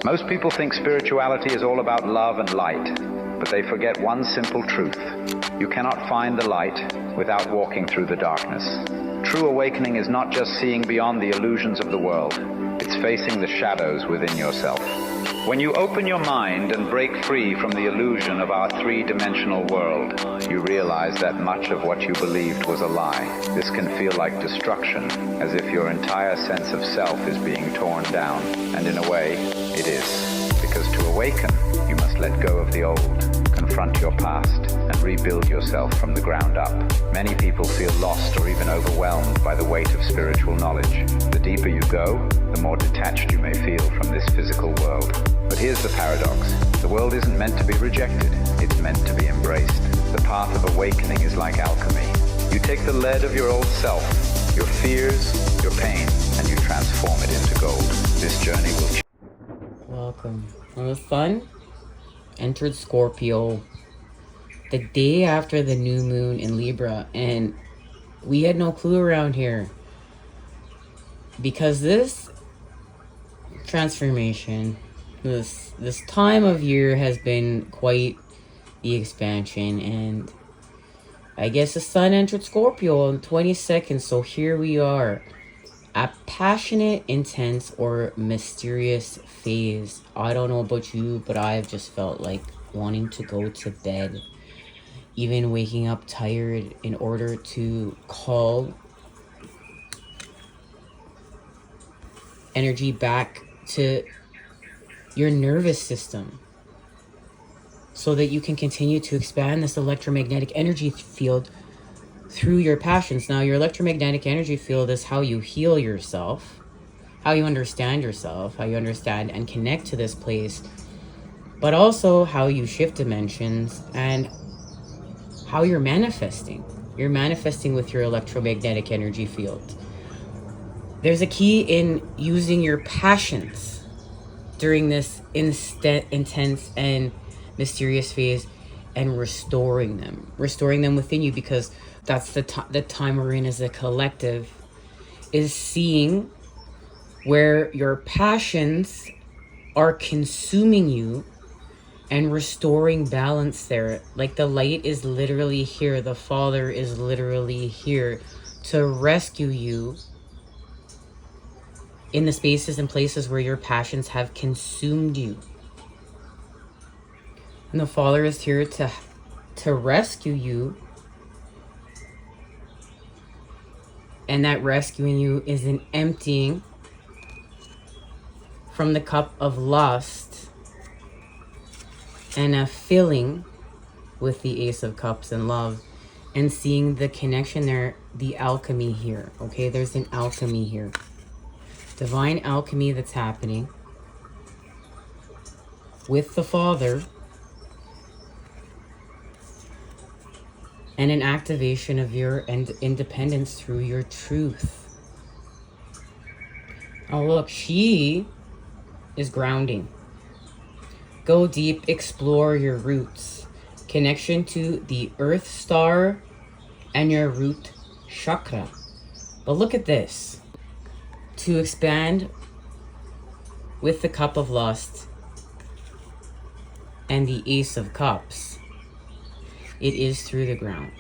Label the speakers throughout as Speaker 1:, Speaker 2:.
Speaker 1: Most people think spirituality is all about love and light, but they forget one simple truth. You cannot find the light without walking through the darkness. True awakening is not just seeing beyond the illusions of the world. It's facing the shadows within yourself. When you open your mind and break free from the illusion of our three-dimensional world, you realize that much of what you believed was a lie. This can feel like destruction, as if your entire sense of self is being torn down. And in a way, it is. Because to awaken, you must let go of the old, confront your past, and rebuild yourself from the ground up. Many people feel lost or even overwhelmed by the weight of spiritual knowledge. The deeper you go, the more detached you may feel from this physical world. But here's the paradox. The world isn't meant to be rejected. It's meant to be embraced. The path of awakening is like alchemy. You take the lead of your old self, your fears, your pain, and you transform it into gold. This journey will change.
Speaker 2: Welcome. Well, the sun entered Scorpio the day after the new moon in Libra, and we had no clue around here because this transformation, this time of year has been quite the expansion. And I guess the sun entered Scorpio on the 22nd, so here we are. A passionate, intense, or mysterious phase. I don't know about you, but I've just felt like wanting to go to bed. Even waking up tired in order to call energy back to your nervous system so that you can continue to expand this electromagnetic energy field through your passions. Now, your electromagnetic energy field is how you heal yourself, how you understand yourself, how you understand and connect to this place, but also how you shift dimensions and how you're manifesting. You're manifesting with your electromagnetic energy field. There's a key in using your passions during this intense and mysterious phase and restoring them within you, because that's the time we're in as a collective, is seeing where your passions are consuming you and restoring balance there. Like the light is literally here. The Father is literally here to rescue you in the spaces and places where your passions have consumed you. And the Father is here to rescue you. And that rescuing you is an emptying from the cup of lust and a filling with the Ace of Cups and love, and seeing the connection there, the alchemy here. Okay, there's an alchemy here. Divine alchemy that's happening with the Father, and an activation of your independence through your truth. Oh, look, she is grounding. Go deep, explore your roots. Connection to the Earth Star and your root chakra. But look at this. To expand with the Cup of Lust and the Ace of Cups, it is through the ground.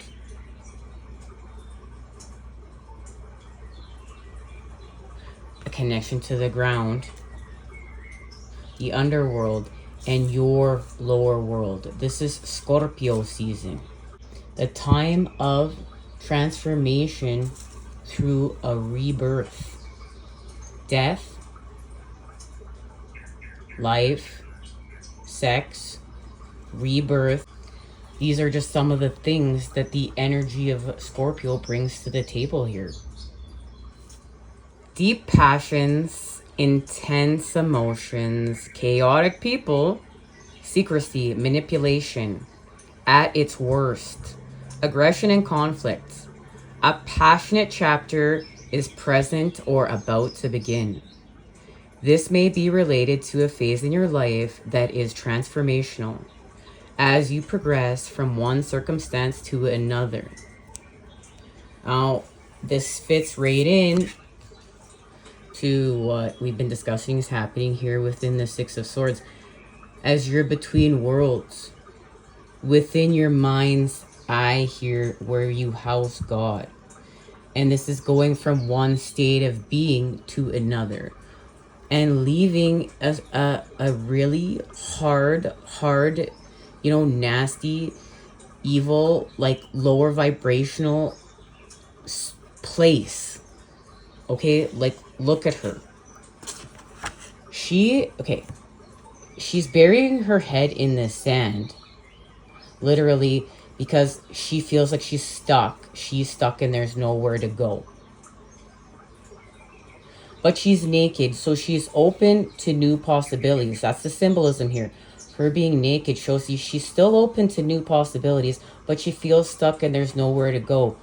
Speaker 2: A connection to the ground, the underworld, and your lower world. This is Scorpio season. The time of transformation through a rebirth. Death, life, sex, rebirth. These are just some of the things that the energy of Scorpio brings to the table here. Deep passions, intense emotions, chaotic people, secrecy, manipulation at its worst, aggression and conflict. A passionate chapter is present or about to begin. This may be related to a phase in your life that is transformational as you progress from one circumstance to another. Now, this fits right in to what we've been discussing is happening here within the Six of Swords. As you're between worlds, within your mind's eye here, where you house God. And this is going from one state of being to another. And leaving a really hard, nasty, evil, like lower vibrational place. Okay, like look at her. She's burying her head in the sand, literally, because she feels like she's stuck. She's stuck and there's nowhere to go. But she's naked, so she's open to new possibilities. That's the symbolism here. Her being naked shows you she's still open to new possibilities, but she feels stuck and there's nowhere to go.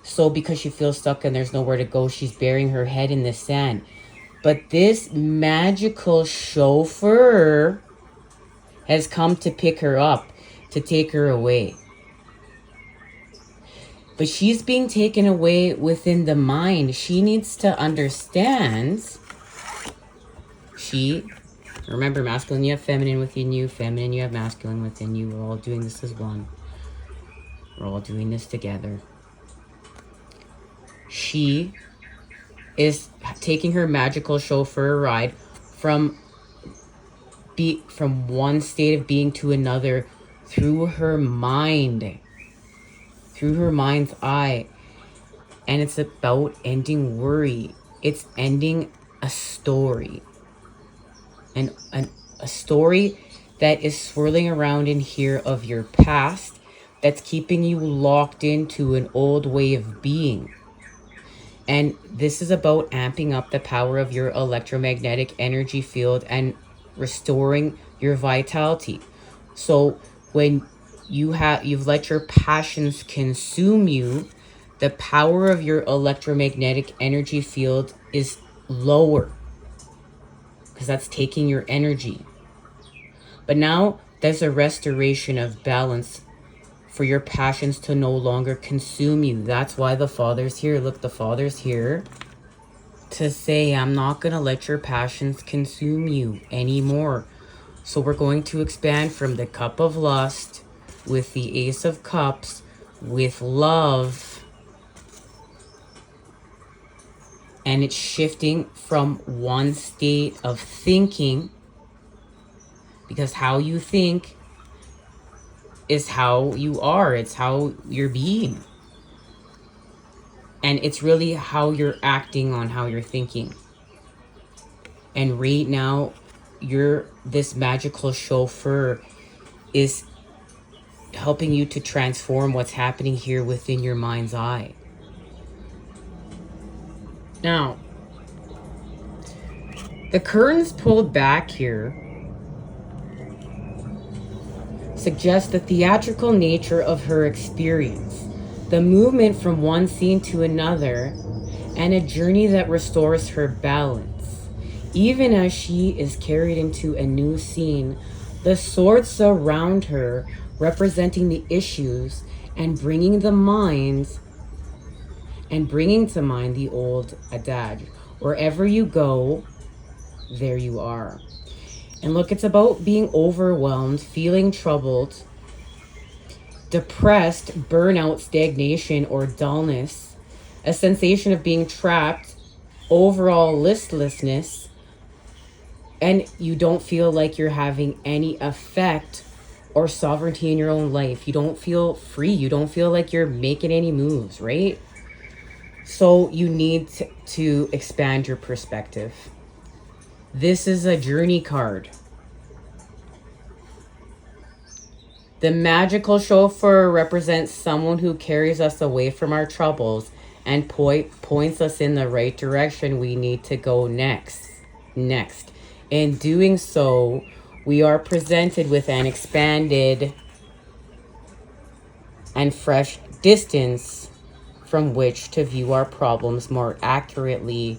Speaker 2: So because she feels stuck and there's nowhere to go, she's burying her head in the sand. But this magical chauffeur has come to pick her up, to take her away. But she's being taken away within the mind. She needs to understand. Remember, masculine, you have feminine within you. Feminine, you have masculine within you. We're all doing this as one. We're all doing this together. She is taking her magical chauffeur ride from one state of being to another through her mind, through her mind's eye. And it's about ending worry. It's ending a story, and a story that is swirling around in here of your past, that's keeping you locked into an old way of being. And this is about amping up the power of your electromagnetic energy field and restoring your vitality. So when you've let your passions consume you, the power of your electromagnetic energy field is lower, because that's taking your energy. But now there's a restoration of balance for your passions to no longer consume you. That's why the Father's here. Look, the Father's here to say, I'm not going to let your passions consume you anymore. So we're going to expand from the cup of lust with the Ace of Cups, with love. And it's shifting from one state of thinking, because how you think is how you are. It's how you're being. And it's really how you're acting on how you're thinking. And right now, this magical chauffeur is helping you to transform what's happening here within your mind's eye. Now, the curtains pulled back here suggests the theatrical nature of her experience, the movement from one scene to another, and a journey that restores her balance. Even as she is carried into a new scene, the swords surround her, representing the issues and bringing to mind the old adage, wherever you go, there you are. And look, it's about being overwhelmed, feeling troubled, depressed, burnout, stagnation, or dullness, a sensation of being trapped, overall listlessness, and you don't feel like you're having any effect or sovereignty in your own life. You don't feel free. You don't feel like you're making any moves, right? So you need to expand your perspective. This is a journey card. The magical chauffeur represents someone who carries us away from our troubles and points us in the right direction we need to go next. In doing so, we are presented with an expanded and fresh distance from which to view our problems more accurately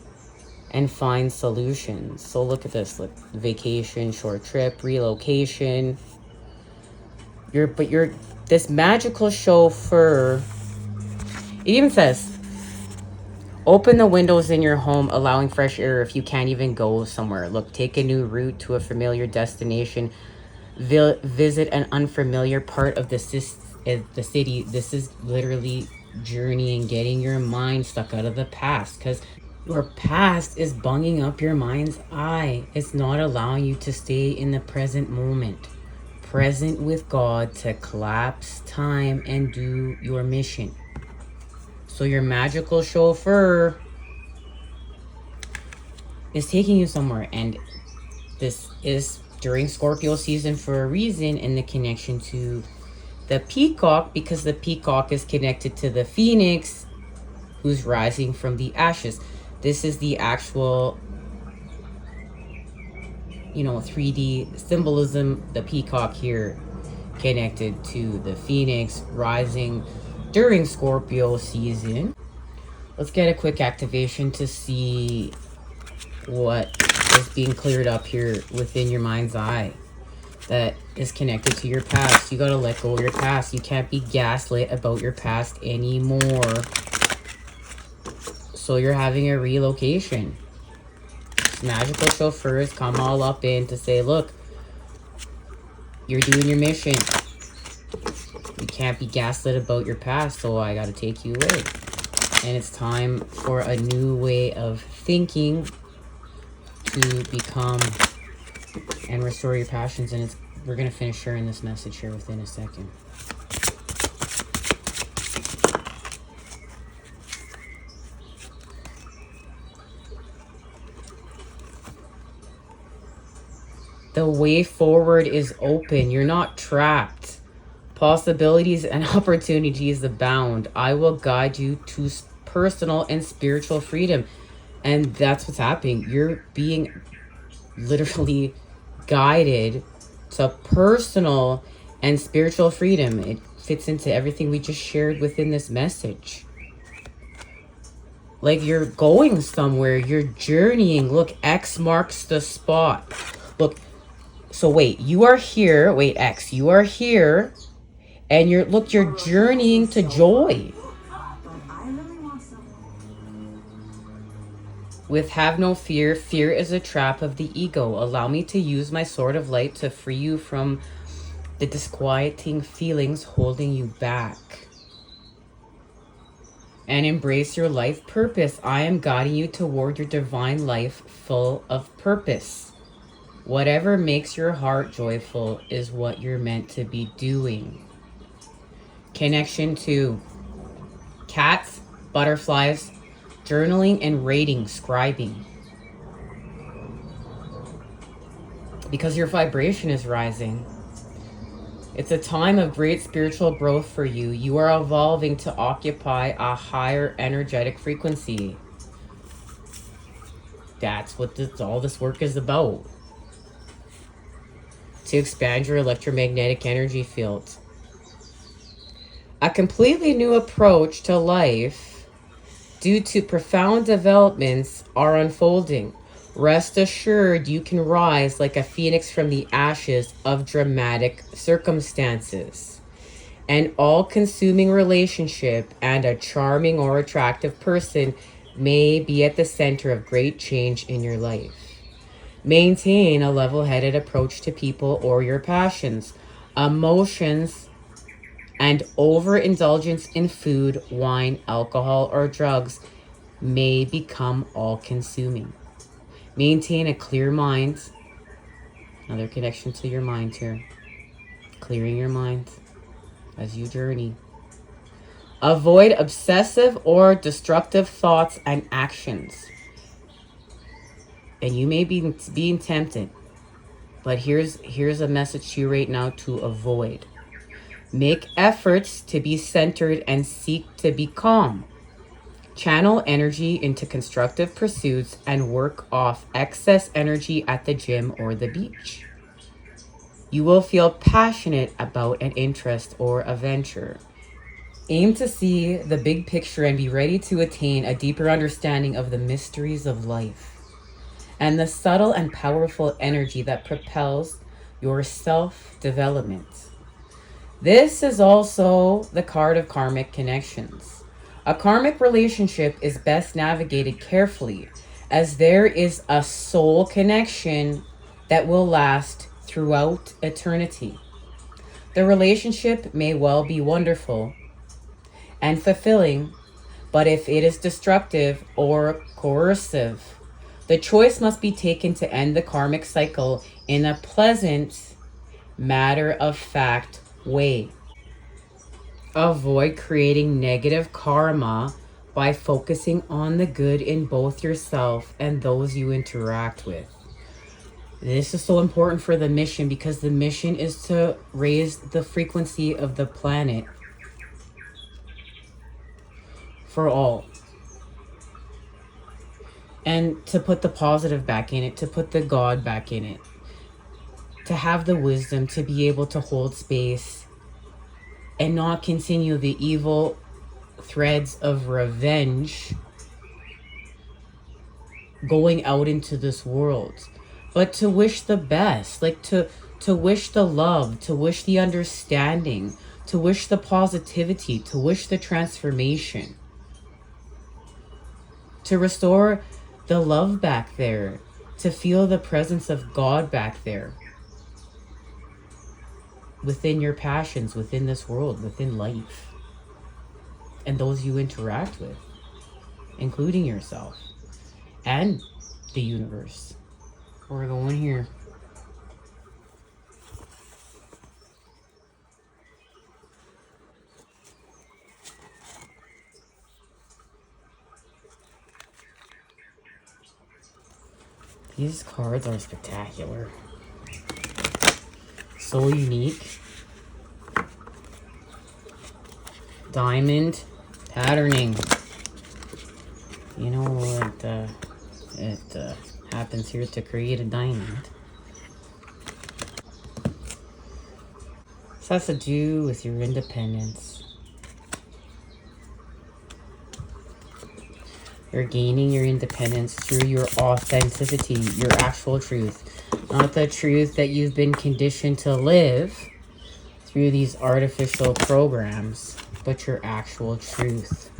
Speaker 2: and find solutions. So look at this, look, vacation, short trip, relocation. This magical chauffeur, it even says, Open the windows in your home, allowing fresh air if you can't even go somewhere. Look, take a new route to a familiar destination. Visit an unfamiliar part of the city. This is literally journeying, getting your mind stuck out of the past, because your past is bunging up your mind's eye. It's not allowing you to stay in the present moment, present with God, to collapse time and do your mission. So your magical chauffeur is taking you somewhere, and this is during Scorpio season for a reason, and the connection to the peacock, because the peacock is connected to the phoenix who's rising from the ashes. This is the actual 3D symbolism. The peacock here connected to the phoenix rising during Scorpio season. Let's get a quick activation to see what is being cleared up here within your mind's eye that is connected to your past. You gotta let go of your past. You can't be gaslit about your past anymore. So you're having a relocation. Magical chauffeurs come all up in to say, look, you're doing your mission. You can't be gaslit about your past, so I gotta take you away. And it's time for a new way of thinking to become and restore your passions. And we're gonna finish sharing this message here within a second. The way forward is open. You're not trapped. Possibilities and opportunities abound. I will guide you to personal and spiritual freedom. And that's what's happening. You're being literally guided to personal and spiritual freedom. It fits into everything we just shared within this message. Like, you're going somewhere. You're journeying. Look, X marks the spot. Look, so wait, you are here. Wait, X, you are here. And you're journeying to joy. With have no fear. Fear is a trap of the ego. Allow me to use my sword of light to free you from the disquieting feelings holding you back. And embrace your life purpose. I am guiding you toward your divine life full of purpose. Whatever makes your heart joyful is what you're meant to be doing. Connection to cats, butterflies, journaling and rating, scribing. Because your vibration is rising. It's a time of great spiritual growth for you. You are evolving to occupy a higher energetic frequency. That's what all this work is about. To expand your electromagnetic energy field. A completely new approach to life due to profound developments are unfolding. Rest assured you can rise like a phoenix from the ashes of dramatic circumstances. An all-consuming relationship and a charming or attractive person may be at the center of great change in your life. Maintain a level-headed approach to people or your passions, emotions, and overindulgence in food, wine, alcohol, or drugs may become all-consuming. Maintain a clear mind. Another connection to your mind here. Clearing your mind as you journey. Avoid obsessive or destructive thoughts and actions. And you may be being tempted, but here's a message to you right now to avoid. Make efforts to be centered and seek to be calm. Channel energy into constructive pursuits and work off excess energy at the gym or the beach. You will feel passionate about an interest or a venture. Aim to see the big picture and be ready to attain a deeper understanding of the mysteries of life and the subtle and powerful energy that propels your self-development. This is also the card of karmic connections. A karmic relationship is best navigated carefully, as there is a soul connection that will last throughout eternity. The relationship may well be wonderful and fulfilling, but if it is destructive or coercive, the choice must be taken to end the karmic cycle in a pleasant, matter-of-fact way. Avoid creating negative karma by focusing on the good in both yourself and those you interact with. This is so important for the mission, because the mission is to raise the frequency of the planet for all. And to put the positive back in it, to put the God back in it, to have the wisdom to be able to hold space and not continue the evil threads of revenge going out into this world, but to wish the best, like to wish the love, to wish the understanding, to wish the positivity, to wish the transformation, to restore the love back there, to feel the presence of God back there within your passions, within this world, within life, and those you interact with, including yourself and the universe. We're going here. These cards are spectacular. So unique. Diamond patterning. You know what it happens here to create a diamond. This has to do with your independence. You're gaining your independence through your authenticity, your actual truth. Not the truth that you've been conditioned to live through these artificial programs, but your actual truth.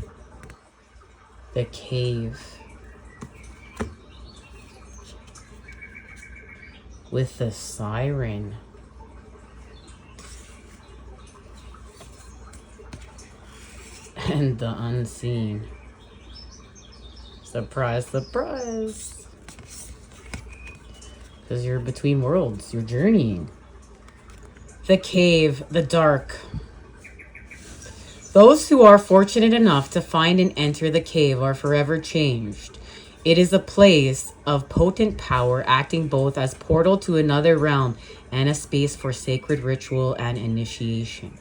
Speaker 2: The cave. With the siren. And the unseen. Surprise, surprise. Because you're between worlds. You're journeying. The cave, the dark. Those who are fortunate enough to find and enter the cave are forever changed. It is a place of potent power, acting both as portal to another realm and a space for sacred ritual and initiation.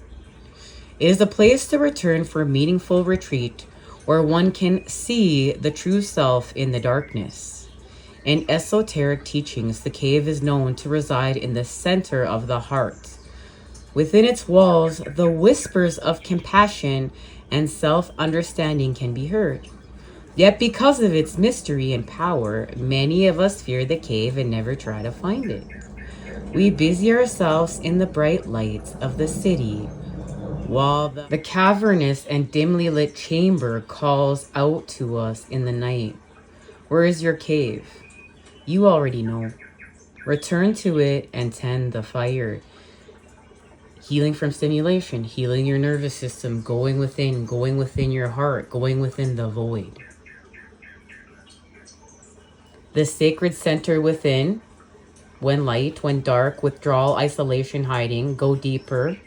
Speaker 2: It is a place to return for meaningful retreat, where one can see the true self in the darkness. In esoteric teachings, the cave is known to reside in the center of the heart. Within its walls, the whispers of compassion and self-understanding can be heard. Yet because of its mystery and power, many of us fear the cave and never try to find it. We busy ourselves in the bright lights of the city, while the cavernous and dimly lit chamber calls out to us in the night. Where is your cave? You already know. Return to it and tend the fire. Healing from stimulation, healing your nervous system, going within your heart, going within the void. The sacred center within, when light, when dark, withdrawal, isolation, hiding, go deeper.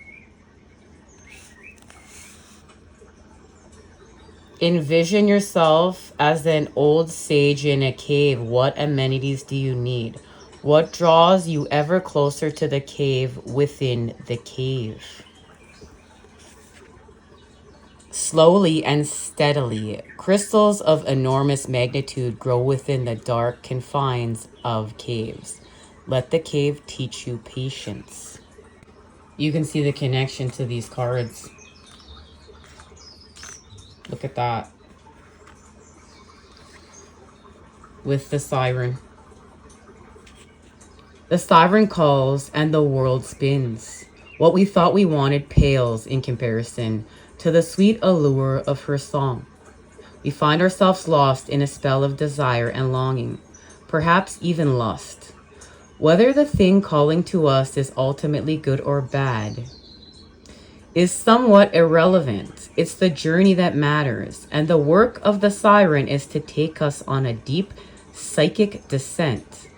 Speaker 2: Envision yourself as an old sage in a cave. What amenities do you need? What draws you ever closer to the cave within the cave? Slowly and steadily, crystals of enormous magnitude grow within the dark confines of caves. Let the cave teach you patience. You can see the connection to these cards. Look at that. With the siren. The siren calls and the world spins. What we thought we wanted pales in comparison. to the sweet allure of her song. We find ourselves lost in a spell of desire and longing, perhaps even lust. Whether the thing calling to us is ultimately good or bad is somewhat irrelevant. It's the journey that matters, and the work of the siren is to take us on a deep psychic descent.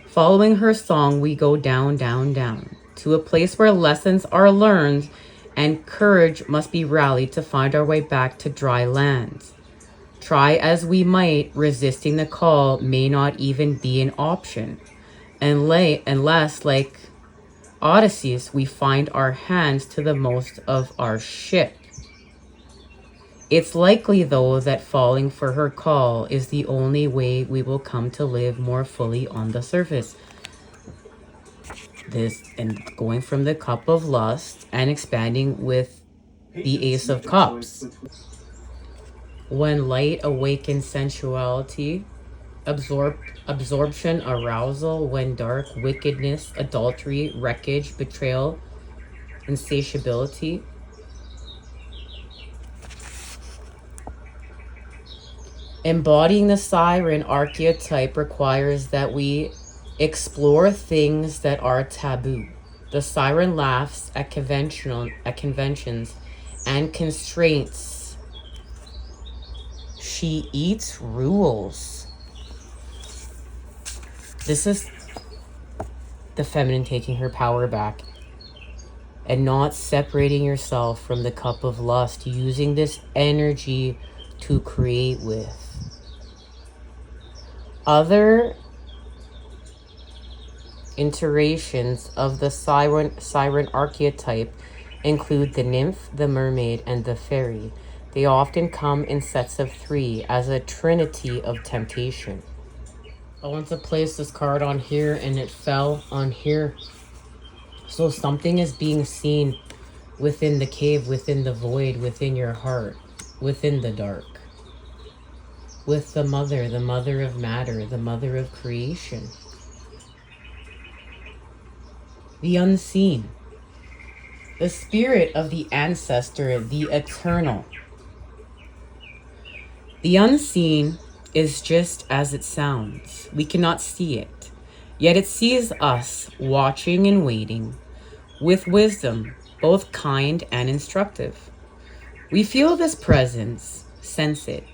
Speaker 2: Following her song, we go down, down, down, to a place where lessons are learned and courage must be rallied to find our way back to dry land. Try as we might, resisting the call may not even be an option, unless, like Odysseus, we find our hands to the most of our ship. It's likely, though, that falling for her call is the only way we will come to live more fully on the surface. This, and going from the cup of lust and expanding with the Ace of Cups. When light awakens sensuality, absorption, arousal. When dark, wickedness, adultery, wreckage, betrayal, insatiability. Embodying the siren archetype requires that we explore things that are taboo. The siren laughs at conventions and constraints. She eats rules. This is the feminine taking her power back and not separating yourself from the cup of lust, using this energy to create with. Other iterations of the siren archetype include the nymph, the mermaid, and the fairy. They often come in sets of 3 as a trinity of temptation. I want to place this card on here and it fell on here. So something is being seen within the cave, within the void, within your heart, within the dark. With the mother of matter, the mother of creation. The unseen. The spirit of the ancestor, the eternal. The unseen is just as it sounds. We cannot see it, yet it sees us, watching and waiting, with wisdom, both kind and instructive. We feel this presence, sense it,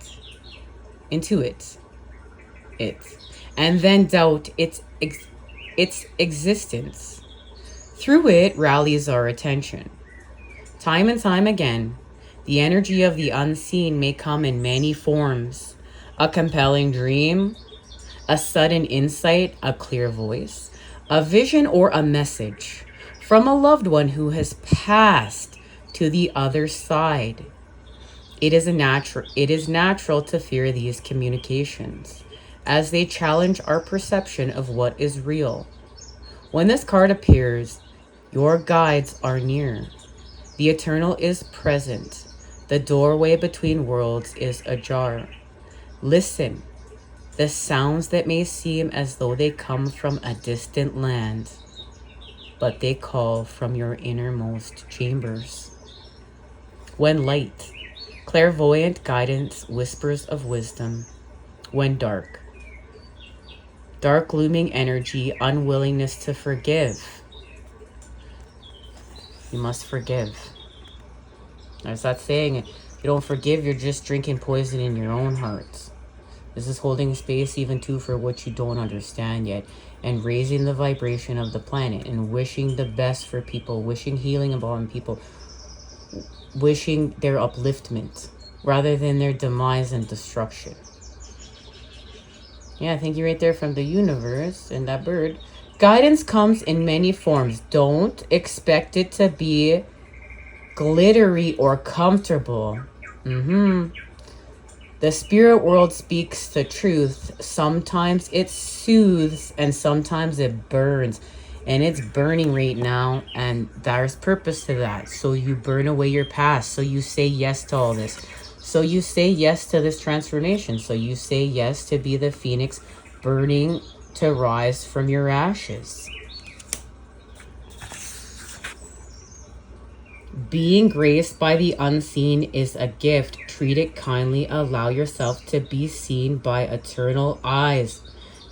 Speaker 2: intuit it, and then doubt its existence. Through it rallies our attention. Time and time again, the energy of the unseen may come in many forms. A compelling dream, a sudden insight, a clear voice, a vision or a message from a loved one who has passed to the other side. It is natural to fear these communications, as they challenge our perception of what is real. When this card appears, your guides are near. The eternal is present. The doorway between worlds is ajar. Listen, the sounds that may seem as though they come from a distant land, but they call from your innermost chambers. When light, clairvoyant guidance, whispers of wisdom. When dark, dark looming energy, unwillingness to forgive. You must forgive. There's that saying, if you don't forgive, you're just drinking poison in your own heart. This is holding space even too for what you don't understand yet, and raising the vibration of the planet and wishing the best for people, wishing healing upon people, wishing their upliftment rather than their demise and destruction. Yeah, thank you right there from the universe and that bird. Guidance comes in many forms. Don't expect it to be glittery or comfortable. The spirit world speaks the truth. Sometimes it soothes and sometimes it burns. And it's burning right now, and there's purpose to that. So you burn away your past. So you say yes to all this. So you say yes to this transformation. So you say yes to be the phoenix burning to rise from your ashes. Being graced by the unseen is a gift. Treat it kindly. Allow yourself to be seen by eternal eyes.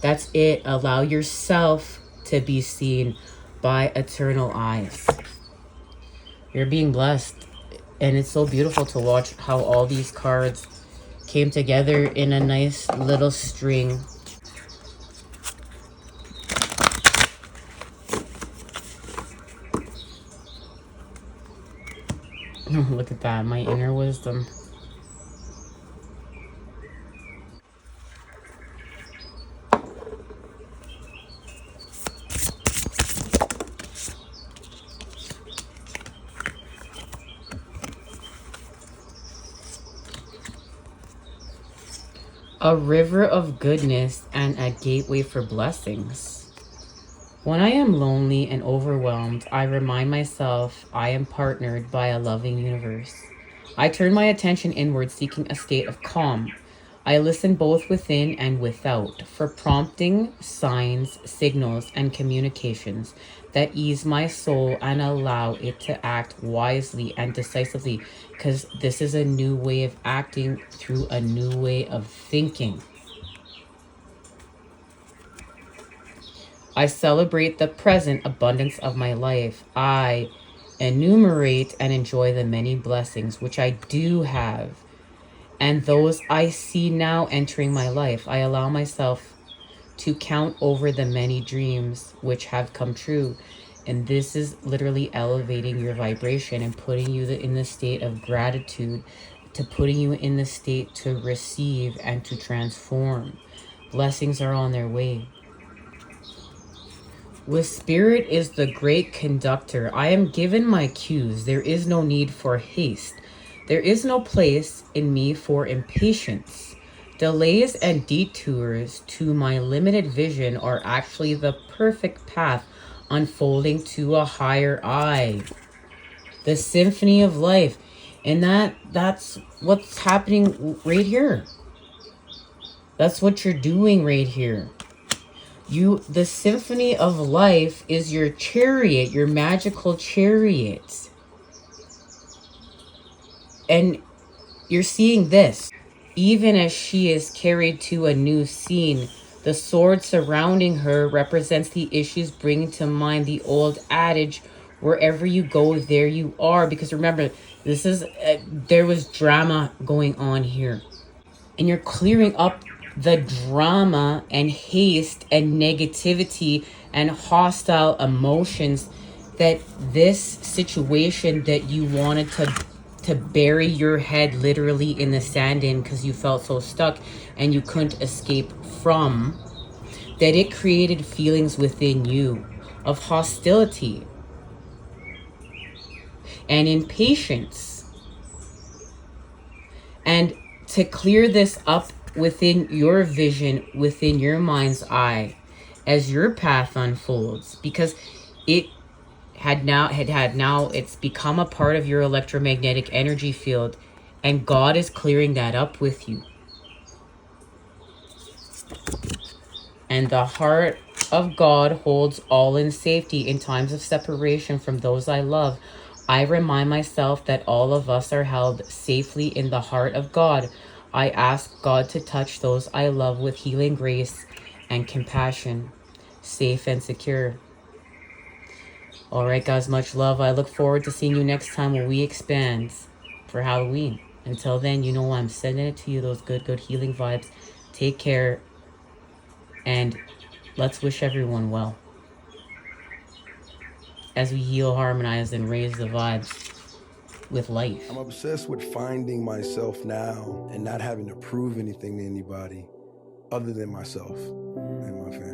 Speaker 2: That's it. Allow yourself to be seen by eternal eyes. You're being blessed. And it's so beautiful to watch how all these cards came together in a nice little string. Look at that, my inner wisdom. A river of goodness and a gateway for blessings. When I am lonely and overwhelmed, I remind myself I am partnered by a loving universe. I turn my attention inward, seeking a state of calm. I listen both within and without for prompting, signs, signals, and communications that ease my soul and allow it to act wisely and decisively, because this is a new way of acting through a new way of thinking. I celebrate the present abundance of my life. I enumerate and enjoy the many blessings which I do have and those I see now entering my life. I allow myself to count over the many dreams which have come true. And this is literally elevating your vibration and putting you in the state of gratitude, to putting you in the state to receive and to transform. Blessings are on their way. With spirit is the great conductor. I am given my cues. There is no need for haste. There is no place in me for impatience. Delays and detours to my limited vision are actually the perfect path unfolding to a higher I. The symphony of life. And that's what's happening right here. That's what you're doing right here. The symphony of life is your chariot, your magical chariot. And you're seeing this. Even as she is carried to a new scene, the sword surrounding her represents the issues, bringing to mind the old adage, wherever you go, there you are. Because remember, this is there was drama going on here. And you're clearing up the drama and haste and negativity and hostile emotions that this situation that you wanted to bury your head literally in the sand in because you felt so stuck and you couldn't escape from, that it created feelings within you of hostility and impatience. And to clear this up within your vision, within your mind's eye, as your path unfolds, because it had now it's become a part of your electromagnetic energy field, and God is clearing that up with you. And the heart of God holds all in safety in times of separation from those I love. I remind myself that all of us are held safely in the heart of God. I ask God to touch those I love with healing grace and compassion, safe and secure. All right, guys, much love. I look forward to seeing you next time when we expand for Halloween. Until then, you know I'm sending it to you, those good healing vibes. Take care, and let's wish everyone well as we heal, harmonize, and raise the vibes with life.
Speaker 3: I'm obsessed with finding myself now and not having to prove anything to anybody other than myself and my family.